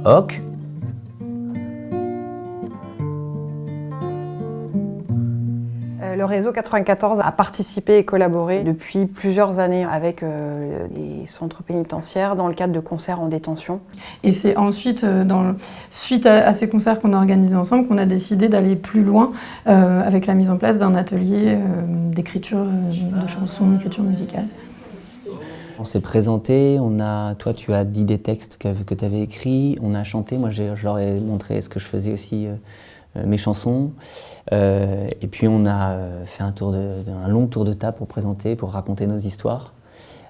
Hoc. Le réseau 94 a participé et collaboré depuis plusieurs années avec les centres pénitentiaires dans le cadre de concerts en détention. Et c'est ensuite, suite à ces concerts qu'on a organisés ensemble, qu'on a décidé d'aller plus loin avec la mise en place d'un atelier d'écriture de chansons, d'écriture musicale. On s'est présenté, toi tu as dit des textes que tu avais écrits, on a chanté, moi je leur ai montré ce que je faisais aussi, mes chansons. Et puis on a fait un long tour de table pour présenter, pour raconter nos histoires.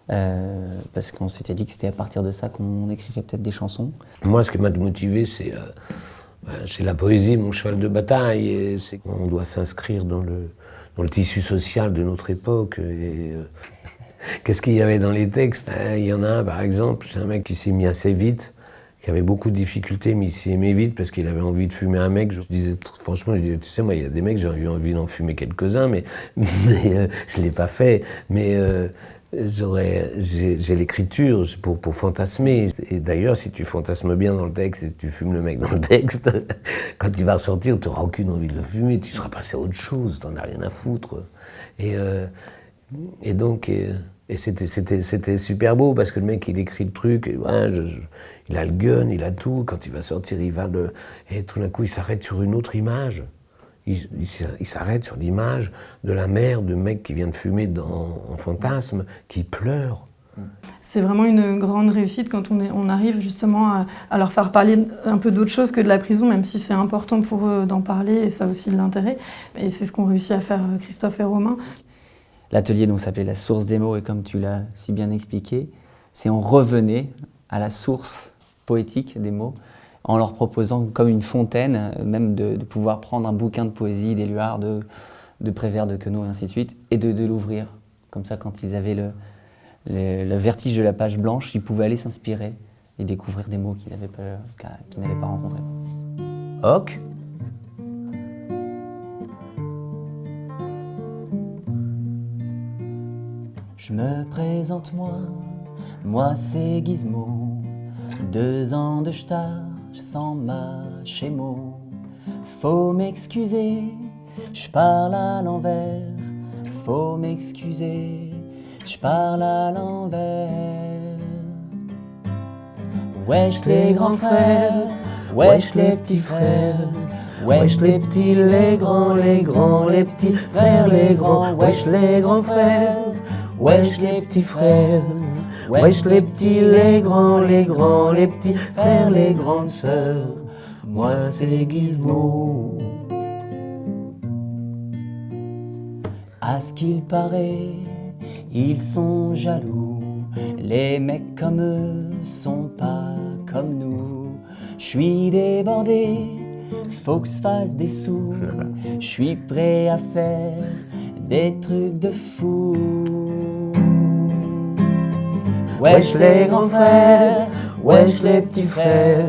Parce qu'on s'était dit que c'était à partir de ça qu'on écrirait peut-être des chansons. Moi, ce qui m'a motivé, c'est la poésie, mon cheval de bataille. Et c'est qu'on doit s'inscrire dans le tissu social de notre époque. Qu'est-ce qu'il y avait dans les textes? Il y en a un, par exemple, c'est un mec qui s'est mis assez vite, qui avait beaucoup de difficultés, mais il s'y aimait vite parce qu'il avait envie de fumer un mec. Franchement, je disais, tu sais, moi, il y a des mecs, j'ai eu envie d'en fumer quelques-uns, mais je l'ai pas fait. Mais j'ai l'écriture pour fantasmer. Et d'ailleurs, si tu fantasmes bien dans le texte et que tu fumes le mec dans le texte, quand il va ressortir, tu n'auras aucune envie de le fumer, tu seras passé à autre chose, tu n'en as rien à foutre. Et donc, c'était super beau parce que le mec, il écrit le truc, et, ouais, il a le gun, il a tout. Quand il va sortir, et tout d'un coup, il s'arrête sur une autre image. Il s'arrête sur l'image de la mère de mec qui vient de fumer en fantasme, qui pleure. C'est vraiment une grande réussite quand on arrive justement à leur faire parler un peu d'autre chose que de la prison, même si c'est important pour eux d'en parler et ça a aussi de l'intérêt. Et c'est ce qu'ont réussi à faire Christophe et Romain. L'atelier donc s'appelait La source des mots et comme tu l'as si bien expliqué, c'est on revenait à la source poétique des mots en leur proposant comme une fontaine, même de pouvoir prendre un bouquin de poésie d'Éluard, de Prévert, de Queneau et ainsi de suite, et de l'ouvrir. Comme ça, quand ils avaient le vertige de la page blanche, ils pouvaient aller s'inspirer et découvrir des mots qu'ils n'avaient pas rencontrés. Hoc. Je me présente moi c'est Gizmo, 2 ans de stage sans ma chémo. Faut m'excuser, je parle à l'envers. Faut m'excuser, je parle à l'envers. Wesh les grands frères, wesh les petits frères. Wesh les petits, les grands, les petits frères, les grands. Wesh les grands frères, wesh les petits frères. Wesh les petits, les grands, les petits frères, les grandes sœurs. Moi c'est Gizmo. À ce qu'il paraît, ils sont jaloux. Les mecs comme eux sont pas comme nous. J'suis débordé, faut que se fasse des sous. J'suis prêt à faire des trucs de fou. Wesh les grands frères, wesh les petits frères.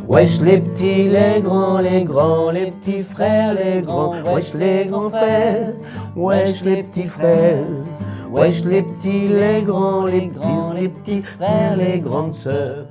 Wesh les petits, les grands, les petits frères, les grands. Wesh les grands frères, wesh les petits frères. Wesh les petits, les grands, les petits frères, les grandes sœurs.